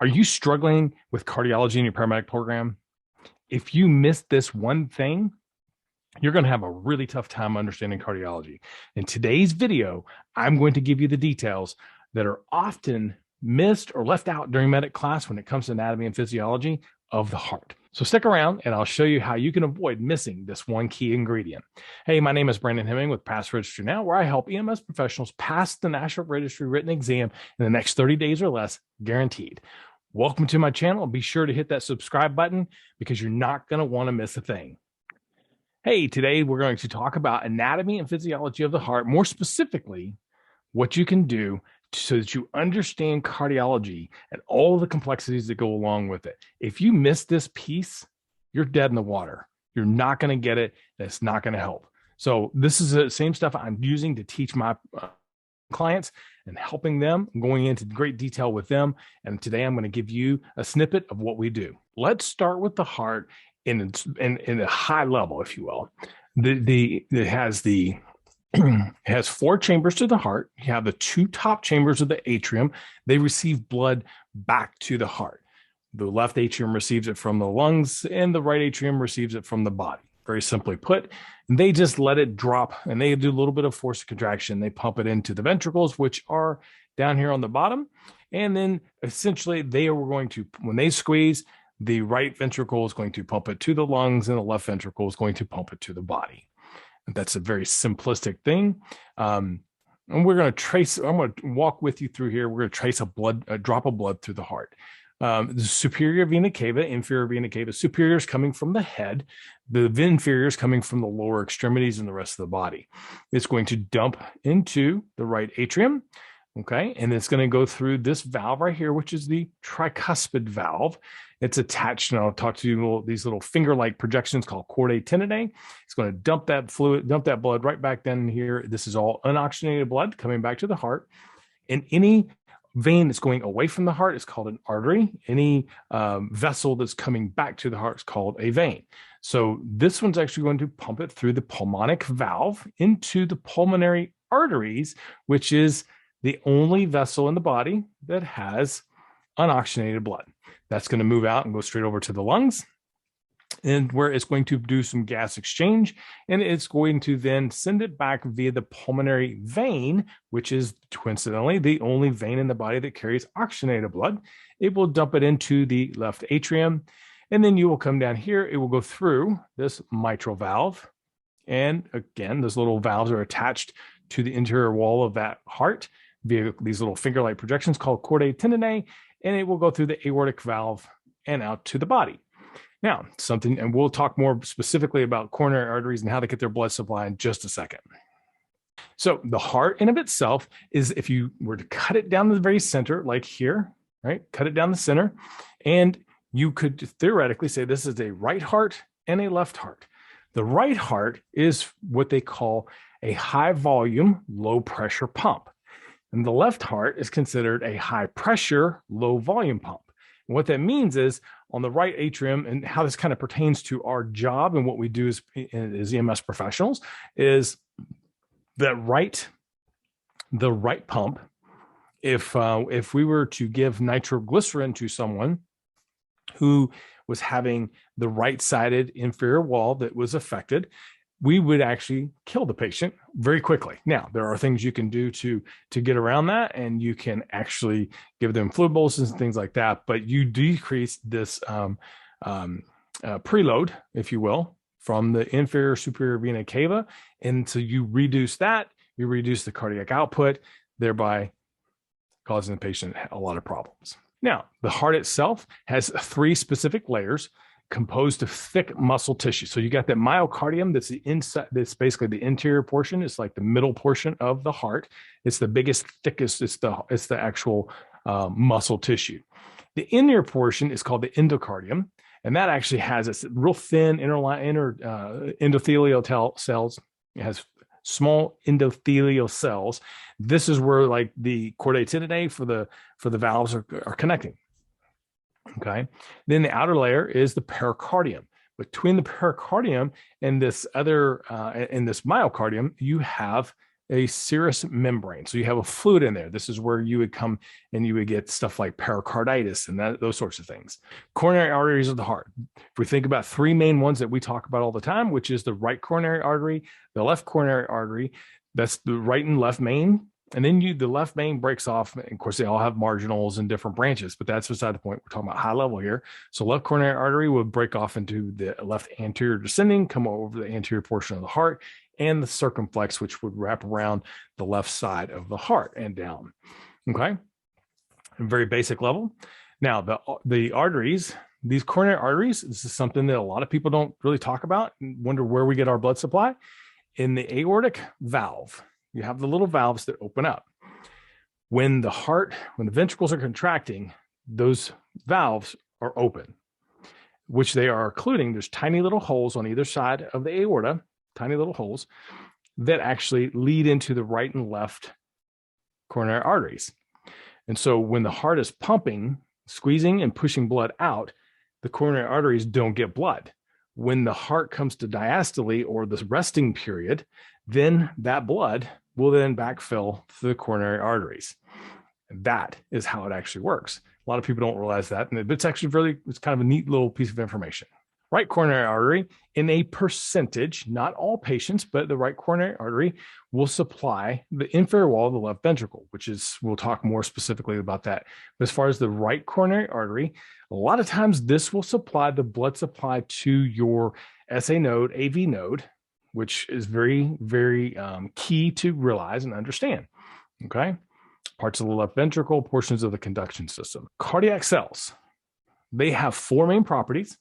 Are you struggling with cardiology in your paramedic program? If you miss this one thing, you're going to have a really tough time understanding cardiology. In today's video, I'm going to give you the details that are often missed or left out during medic class when it comes to anatomy and physiology of the heart. So stick around and I'll show you how you can avoid missing this one key ingredient. Hey, my name is Brandon Hemming with Pass Registry Now, where I help EMS professionals pass the National Registry written exam in the next 30 days or less, guaranteed. Welcome to my channel. Be sure to hit that subscribe button because you're not going to want to miss a thing. Hey, today we're going to talk about anatomy and physiology of the heart, more specifically, what you can do so that you understand cardiology and all the complexities that go along with it. If you miss this piece, you're dead in the water. You're not going to get it. That's not going to help. So this is the same stuff I'm using to teach my clients and helping them, going into great detail with them. And today I'm going to give you a snippet of what we do. Let's start with the heart in a high level, if you will. It has four chambers to the heart. You have the two top chambers of the atrium. They receive blood back to the heart. The left atrium receives it from the lungs, and the right atrium receives it from the body. Very simply put, they just let it drop, and they do a little bit of force contraction. They pump it into the ventricles, which are down here on the bottom. And then essentially they are going to, when they squeeze, the right ventricle is going to pump it to the lungs, and the left ventricle is going to pump it to the body. That's a very simplistic thing. And we're going to trace, I'm going to walk with you through here. We're going to trace a drop of blood through the heart. The superior vena cava, inferior vena cava, superior is coming from the head. The inferior is coming from the lower extremities and the rest of the body. It's going to dump into the right atrium. Okay. And it's going to go through this valve right here, which is the tricuspid valve. It's attached, and I'll talk to you these little finger-like projections called chordae tendineae. It's going to dump that fluid, dump that blood right back down here. This is all unoxygenated blood coming back to the heart. And any vein that's going away from the heart is called an artery. Any vessel that's coming back to the heart is called a vein. So this one's actually going to pump it through the pulmonic valve into the pulmonary arteries, which is the only vessel in the body that has unoxygenated blood. That's going to move out and go straight over to the lungs, and where it's going to do some gas exchange, and it's going to then send it back via the pulmonary vein, which is coincidentally the only vein in the body that carries oxygenated blood. It will dump it into the left atrium, and then you will come down here. It will go through this mitral valve, and again, those little valves are attached to the interior wall of that heart via these little finger-like projections called chordae tendineae, and it will go through the aortic valve and out to the body. Now, and we'll talk more specifically about coronary arteries and how to get their blood supply in just a second. So the heart in of itself is, if you were to cut it down the very center, like here, right? Cut it down the center, and you could theoretically say this is a right heart and a left heart. The right heart is what they call a high volume, low pressure pump. And the left heart is considered a high pressure, low volume pump. And what that means is, on the right atrium, and how this kind of pertains to our job and what we do as EMS professionals, is that the right pump, if we were to give nitroglycerin to someone who was having the right-sided inferior wall that was affected, we would actually kill the patient very quickly. Now, there are things you can do to get around that, and you can actually give them fluid boluses and things like that, but you decrease this preload, if you will, from the inferior superior vena cava, and so you reduce that, you reduce the cardiac output, thereby causing the patient a lot of problems. Now, the heart itself has three specific layers composed of thick muscle tissue. So you got that myocardium, that's the inside, that's basically the interior portion. It's like the middle portion of the heart. It's the biggest, thickest, it's the actual muscle tissue. The inner portion is called the endocardium, and that actually has its real thin endothelial cells. It has small endothelial cells. This is where, like, the chordae tendineae for the valves are connecting. Okay. Then the outer layer is the pericardium. Between the pericardium and this other, in this myocardium, you have a serous membrane. So you have a fluid in there. This is where you would come and you would get stuff like pericarditis and those sorts of things. Coronary arteries of the heart. If we think about three main ones that we talk about all the time, which is the right coronary artery, the left coronary artery, that's the right and left main. And then the left main breaks off. And of course, they all have marginals and different branches, but that's beside the point. We're talking about high level here. So left coronary artery would break off into the left anterior descending, come over the anterior portion of the heart, and the circumflex, which would wrap around the left side of the heart and down. Okay. Very basic level. Now, the arteries, these coronary arteries, this is something that a lot of people don't really talk about and wonder where we get our blood supply. In the aortic valve, you have the little valves that open up. When the ventricles are contracting, those valves are open, which they are occluding. There's tiny little holes on either side of the aorta, tiny little holes that actually lead into the right and left coronary arteries. And so when the heart is pumping, squeezing and pushing blood out, the coronary arteries don't get blood. When the heart comes to diastole or the resting period, then that blood will then backfill through the coronary arteries. That is how it actually works. A lot of people don't realize that, but it's actually it's kind of a neat little piece of information. Right coronary artery, in a percentage, not all patients, but the right coronary artery will supply the inferior wall of the left ventricle, we'll talk more specifically about that. But as far as the right coronary artery, a lot of times this will supply the blood supply to your SA node, AV node, which is very, very key to realize and understand. Okay. Parts of the left ventricle, portions of the conduction system. Cardiac cells, they have four main properties.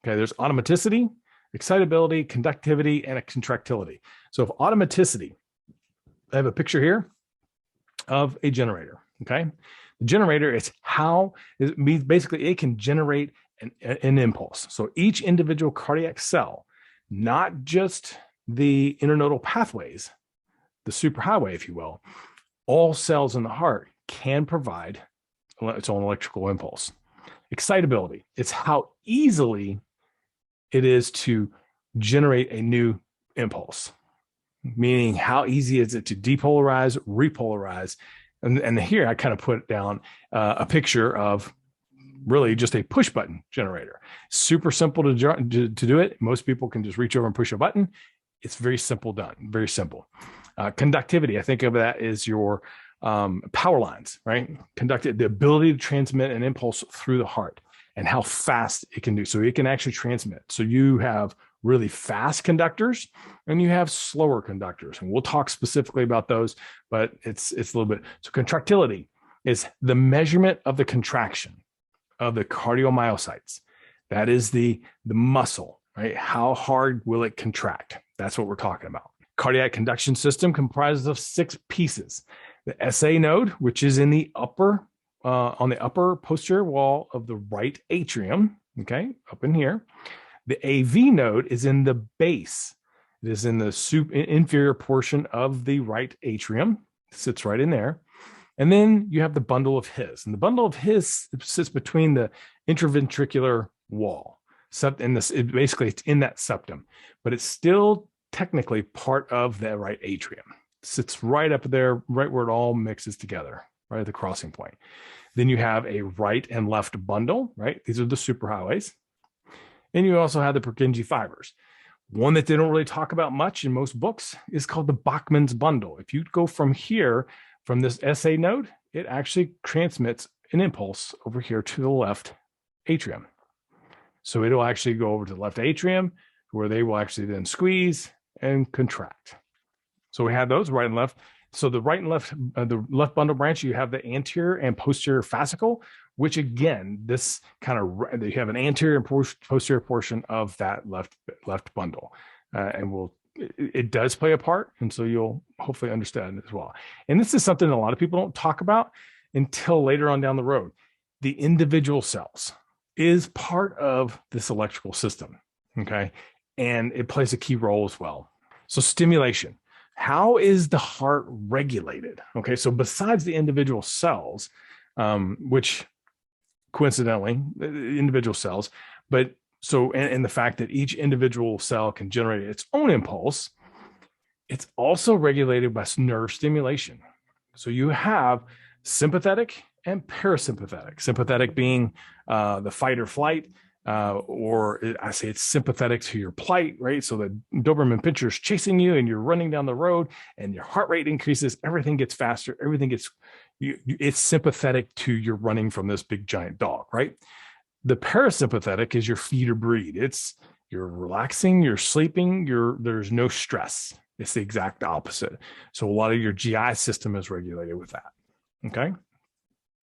Okay, there's automaticity, excitability, conductivity, and a contractility. So, if automaticity, I have a picture here of a generator. Okay, the generator basically it can generate an impulse. So, each individual cardiac cell, not just the internodal pathways, the superhighway, if you will, all cells in the heart can provide its own electrical impulse. Excitability, it's how easily it is to generate a new impulse, meaning how easy is it to depolarize, repolarize. And here I kind of put down a picture of really just a push button generator. Super simple to do it. Most people can just reach over and push a button. It's very simple done, very simple. Conductivity, I think of that as your power lines, right? The ability to transmit an impulse through the heart and how fast it can do. So it can actually transmit. So you have really fast conductors and you have slower conductors. And we'll talk specifically about those, but it's a little bit. So contractility is the measurement of the contraction of the cardiomyocytes. That is the muscle, right? How hard will it contract? That's what we're talking about. Cardiac conduction system comprises of 6 pieces. The SA node, which is in the upper on the upper posterior wall of the right atrium, okay, up in here. The AV node is in the base. It is in the inferior portion of the right atrium. It sits right in there. And then you have the bundle of His. And the bundle of His sits between the interventricular wall. Basically, it's in that septum, but it's still technically part of the right atrium. It sits right up there, right where it all mixes together, right at the crossing point. Then you have a right and left bundle, right? These are the superhighways. And you also have the Purkinje fibers. One that they don't really talk about much in most books is called the Bachmann's bundle. If you go from here, from this SA node, it actually transmits an impulse over here to the left atrium. So it'll actually go over to the left atrium where they will actually then squeeze and contract. So we have those right and left. So the right and left, the left bundle branch, you have the anterior and posterior fascicle, which again, this kind of, you have an anterior and posterior portion of that left bundle. And it does play a part. And so you'll hopefully understand it as well. And this is something a lot of people don't talk about until later on down the road. The individual cells is part of this electrical system. Okay. And it plays a key role as well. So stimulation. How is the heart regulated? Okay, so besides the individual cells, which coincidentally, individual cells, but so, and the fact that each individual cell can generate its own impulse, It's also regulated by nerve stimulation. So you have sympathetic and parasympathetic. Sympathetic being the fight or flight, or I say it's sympathetic to your plight, right? So the Doberman Pinscher is chasing you and you're running down the road and your heart rate increases, everything gets faster, everything gets, it's sympathetic to your running from this big giant dog, right? The parasympathetic is your feed or breathe. It's you're relaxing, you're sleeping, there's no stress. It's the exact opposite. So a lot of your GI system is regulated with that. Okay.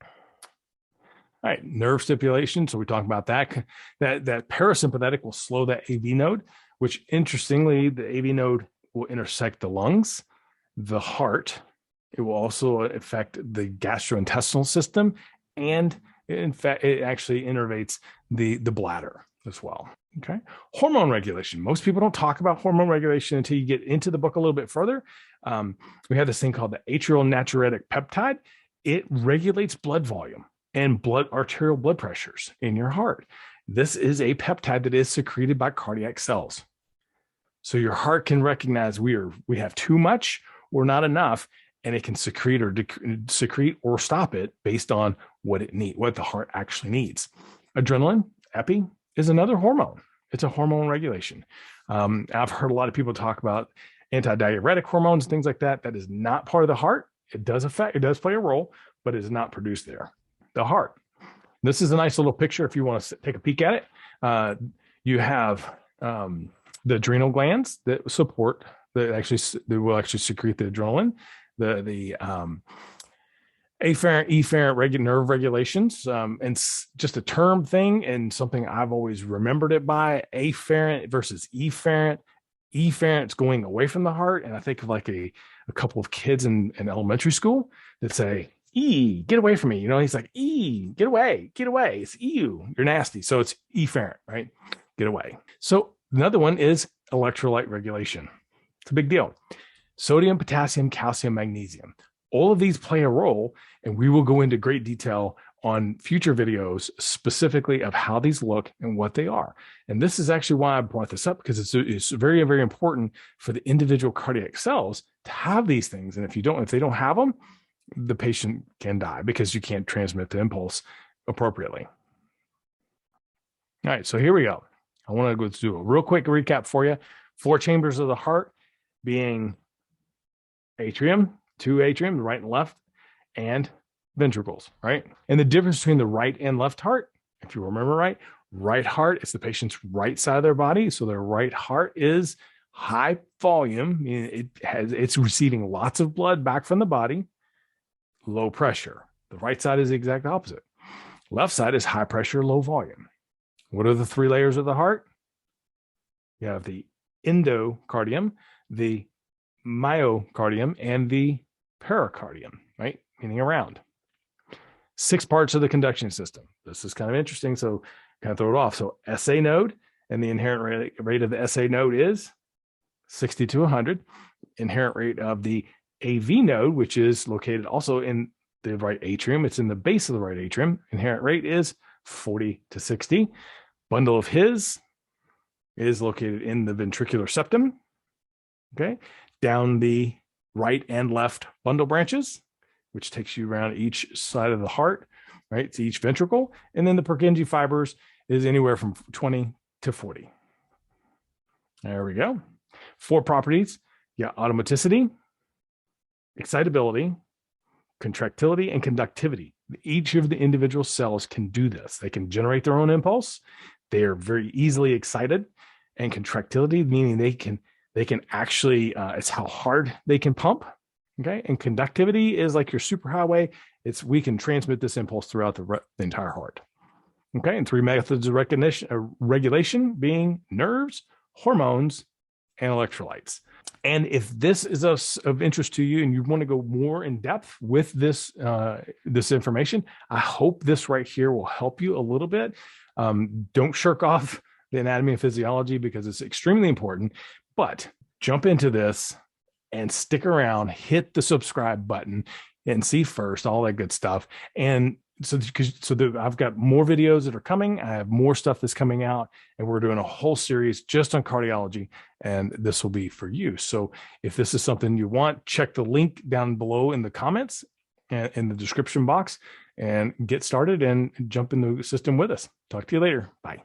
All right, nerve stimulation. So we talk about that. That parasympathetic will slow that AV node, which interestingly, the AV node will intersect the lungs, the heart. It will also affect the gastrointestinal system, and in fact, it actually innervates the bladder as well. Okay, hormone regulation. Most people don't talk about hormone regulation until you get into the book a little bit further. We have this thing called the atrial natriuretic peptide. It regulates blood volume and arterial blood pressures in your heart. This is a peptide that is secreted by cardiac cells. So your heart can recognize we have too much or not enough, and it can secrete or stop it based on what the heart actually needs. Adrenaline, epi, is another hormone. It's a hormone regulation. I've heard a lot of people talk about antidiuretic hormones, things like that. That is not part of the heart. It does play a role, but it is not produced there. The heart. This is a nice little picture if you want to take a peek at it. You have the adrenal glands that will actually secrete the adrenaline, the afferent, efferent nerve regulations, and just a term thing and something I've always remembered it by: afferent versus efferent. Efferent's going away from the heart, and I think of like a couple of kids in elementary school that say, "E, get away from me." He's like, "E, get away. It's you. You're nasty." So it's efferent, right? Get away. So another one is electrolyte regulation. It's a big deal. Sodium, potassium, calcium, magnesium. All of these play a role, and we will go into great detail on future videos specifically of how these look and what they are. And this is actually why I brought this up, because it's very, very important for the individual cardiac cells to have these things. And if they don't have them, the patient can die because you can't transmit the impulse appropriately. All right, so here we go. I want to go do a real quick recap for you. 4 chambers of the heart being atrium, 2 atrium, the right and left, and ventricles, right? And the difference between the right and left heart, if you remember right heart is the patient's right side of their body. So their right heart is high volume. It's receiving lots of blood back from the body, low pressure. The right side is the exact opposite. Left side is high pressure, low volume. What are the 3 layers of the heart? You have the endocardium, the myocardium, and the pericardium, right? Meaning around. 6 parts of the conduction system. This is kind of interesting, so kind of throw it off. So SA node, and the inherent rate of the SA node is 60 to 100. Inherent rate of the AV node, which is located also in the right atrium. It's in the base of the right atrium. Inherent rate is 40 to 60. Bundle of His is located in the ventricular septum. Okay. Down the right and left bundle branches, which takes you around each side of the heart, right? To each ventricle. And then the Purkinje fibers is anywhere from 20 to 40. There we go. 4 properties. Yeah, automaticity, excitability, contractility, and conductivity. Each of the individual cells can do this. They can generate their own impulse. They are very easily excited. And contractility, meaning they can actually, it's how hard they can pump. Okay. And conductivity is like your superhighway. We can transmit this impulse throughout the entire heart. Okay. And 3 methods of regulation being nerves, hormones, and electrolytes. And if this is of interest to you and you want to go more in depth with this information, I hope this right here will help you a little bit. Don't shirk off the anatomy and physiology because it's extremely important, but jump into this and stick around, hit the subscribe button and see first, all that good stuff. And I've got more videos that are coming. I have more stuff that's coming out, and we're doing a whole series just on cardiology, and this will be for you. So if this is something you want, check the link down below in the comments and in the description box and get started and jump in the system with us. Talk to you later. Bye.